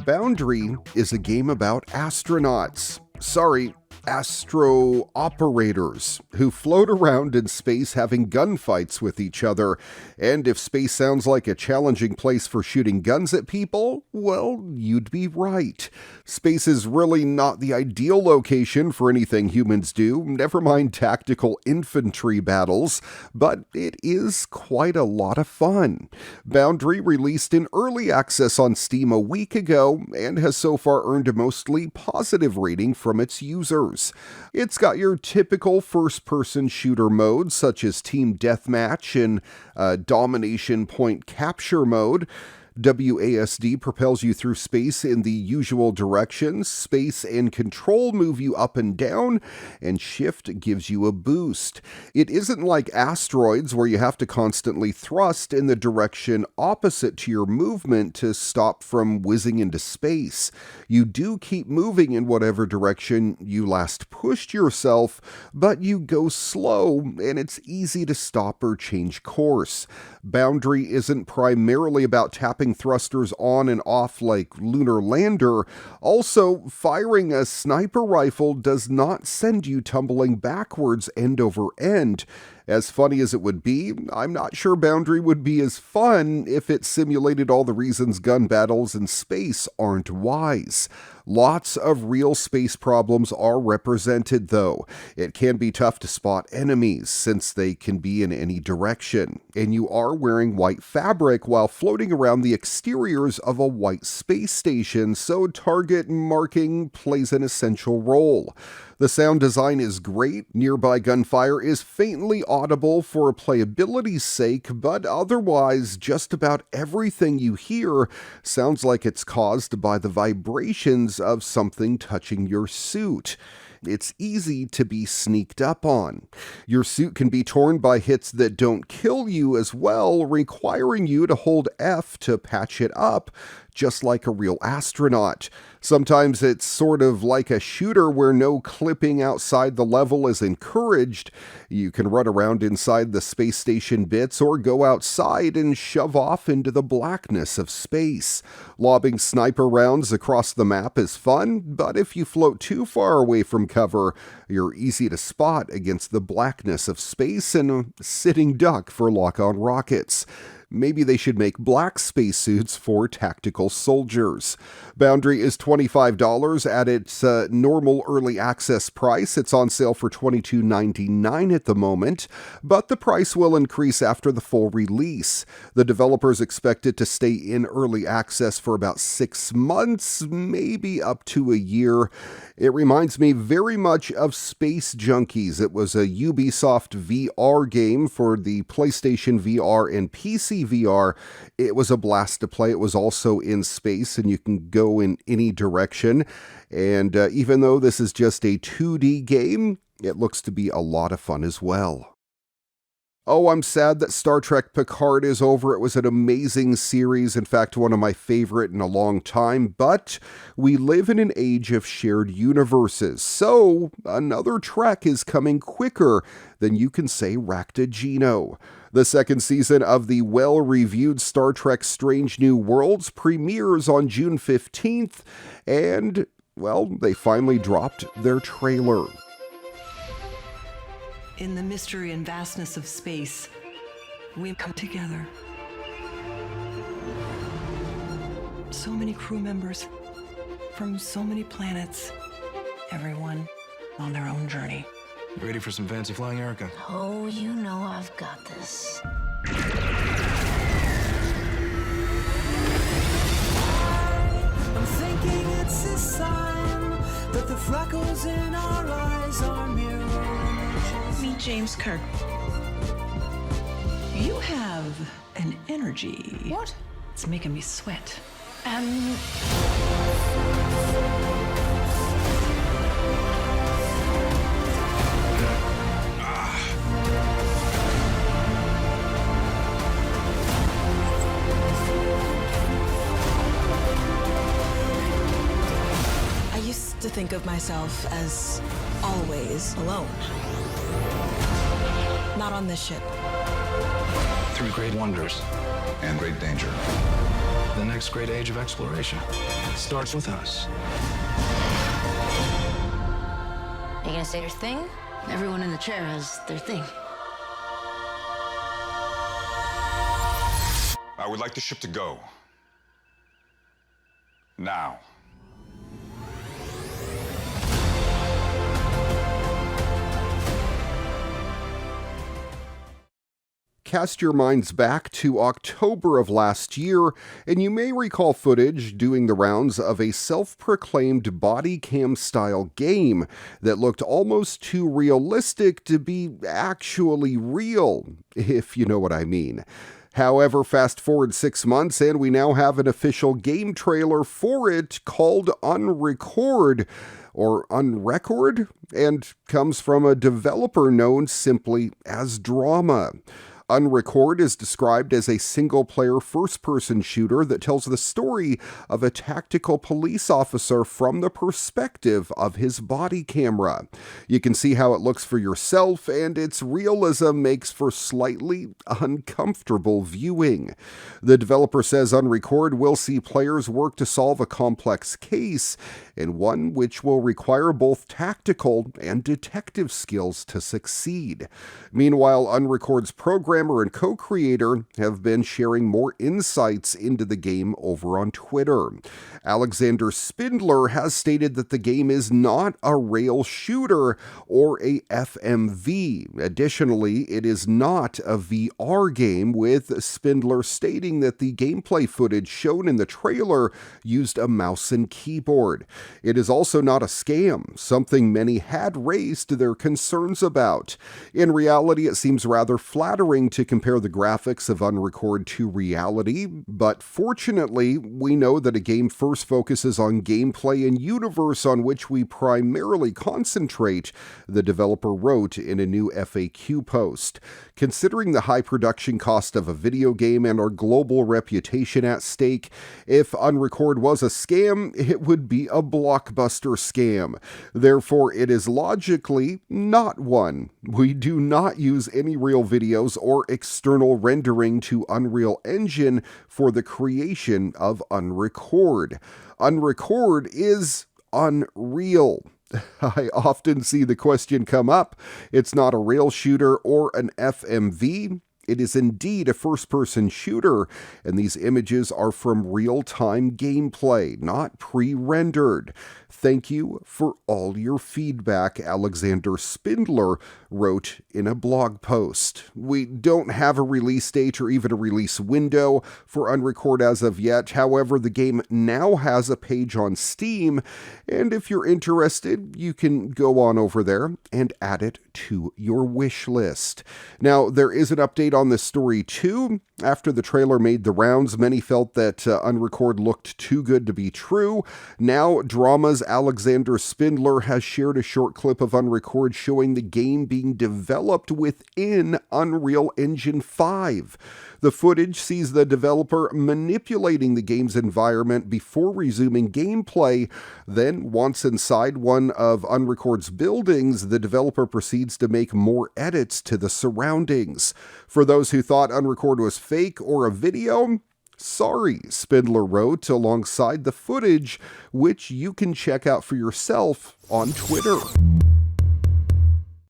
Boundary is a game about astronauts. Sorry, astro operators who float around in space having gunfights with each other. And if space sounds like a challenging place for shooting guns at people, well, you'd be right. Space is really not the ideal location for anything humans do, never mind tactical infantry battles, but it is quite a lot of fun. Boundary released in early access on Steam a week ago and has so far earned a mostly positive rating from its users. It's got your typical first-person shooter modes such as Team Deathmatch and Domination Point Capture mode. WASD propels you through space in the usual directions. Space and control move you up and down, and shift gives you a boost. It isn't like asteroids where you have to constantly thrust in the direction opposite to your movement to stop from whizzing into space. You do keep moving in whatever direction you last pushed yourself, but you go slow, and it's easy to stop or change course. Boundary isn't primarily about tapping thrusters on and off like Lunar Lander. Also, firing a sniper rifle does not send you tumbling backwards end over end. As funny as it would be, I'm not sure Boundary would be as fun if it simulated all the reasons gun battles in space aren't wise. Lots of real space problems are represented, though. It can be tough to spot enemies, since they can be in any direction, and you are wearing white fabric while floating around the exteriors of a white space station, so target marking plays an essential role. The sound design is great, nearby gunfire is faintly audible for playability's sake, but otherwise, just about everything you hear sounds like it's caused by the vibrations of something touching your suit. It's easy to be sneaked up on. Your suit can be torn by hits that don't kill you as well, requiring you to hold F to patch it up, just like a real astronaut. Sometimes it's sort of like a shooter where no clipping outside the level is encouraged. You can run around inside the space station bits or go outside and shove off into the blackness of space. Lobbing sniper rounds across the map is fun, but if you float too far away from cover, you're easy to spot against the blackness of space and a sitting duck for lock-on rockets. Maybe they should make black spacesuits for tactical soldiers. Boundary is $25 at its normal early access price. It's on sale for $22.99 at the moment, but the price will increase after the full release. The developers expect it to stay in early access for about 6 months, maybe up to a year. It reminds me very much of Space Junkies. It was a Ubisoft VR game for the PlayStation VR and PC VR. It was a blast to play. It was also in space, and you can go in any direction. And even though this is just a 2D game, it looks to be a lot of fun as well. Oh, I'm sad that Star Trek Picard is over. It was an amazing series, in fact, one of my favorite in a long time, but we live in an age of shared universes, so another Trek is coming quicker than you can say Rakta-Gino. The second season of the well-reviewed Star Trek Strange New Worlds premieres on June 15th, and, well, they finally dropped their trailer. In the mystery and vastness of space, we come together. So many crew members from so many planets, everyone on their own journey. You ready for some fancy flying, Erica? Oh, you know I've got this. I'm thinking it's a sign that the freckles in our eyes are mirror images. Meet James Kirk. You have an energy. What? It's making me sweat. I used to think of myself as always alone. Not on this ship. Through great wonders and great danger. The next great age of exploration. It starts with us. You gonna say your thing? Everyone in the chair has their thing. I would like the ship to go. Now. Cast your minds back to October of last year, and you may recall footage doing the rounds of a self-proclaimed body cam style game that looked almost too realistic to be actually real, if you know what I mean. However, fast forward 6 months and we now have an official game trailer for it called Unrecord, or Unrecord, and comes from a developer known simply as Drama. Unrecord is described as a single-player first-person shooter that tells the story of a tactical police officer from the perspective of his body camera. You can see how it looks for yourself, and its realism makes for slightly uncomfortable viewing. The developer says Unrecord will see players work to solve a complex case, and one which will require both tactical and detective skills to succeed. Meanwhile, Unrecord's programmer and co-creator have been sharing more insights into the game over on Twitter. Alexander Spindler has stated that the game is not a rail shooter or a FMV. Additionally, it is not a VR game, with Spindler stating that the gameplay footage shown in the trailer used a mouse and keyboard. It is also not a scam, something many had raised their concerns about. In reality, it seems rather flattering to compare the graphics of Unrecord to reality, but fortunately, we know that a game first focuses on gameplay and universe on which we primarily concentrate, the developer wrote in a new FAQ post. Considering the high production cost of a video game and our global reputation at stake, if Unrecord was a scam, it would be a blockbuster scam. Therefore, it is logically not one. We do not use any real videos or external rendering to Unreal Engine for the creation of Unrecord. Unrecord is unreal. I often see the question come up. It's not a rail shooter or an FMV. It is indeed a first-person shooter, and these images are from real-time gameplay, not pre-rendered. Thank you for all your feedback, Alexander Spindler wrote in a blog post. We don't have a release date or even a release window for Unrecord as of yet. However, the game now has a page on Steam, and if you're interested, you can go on over there and add it to your wish list. Now, there is an update on this story too. After the trailer made the rounds, many felt that Unrecord looked too good to be true. Now, Drama's Alexander Spindler has shared a short clip of Unrecord showing the game being developed within Unreal Engine 5. The footage sees the developer manipulating the game's environment before resuming gameplay. Then, once inside one of Unrecord's buildings, the developer proceeds to make more edits to the surroundings. For those who thought Unrecord was fake or a video, sorry, Spindler wrote alongside the footage, which you can check out for yourself on Twitter.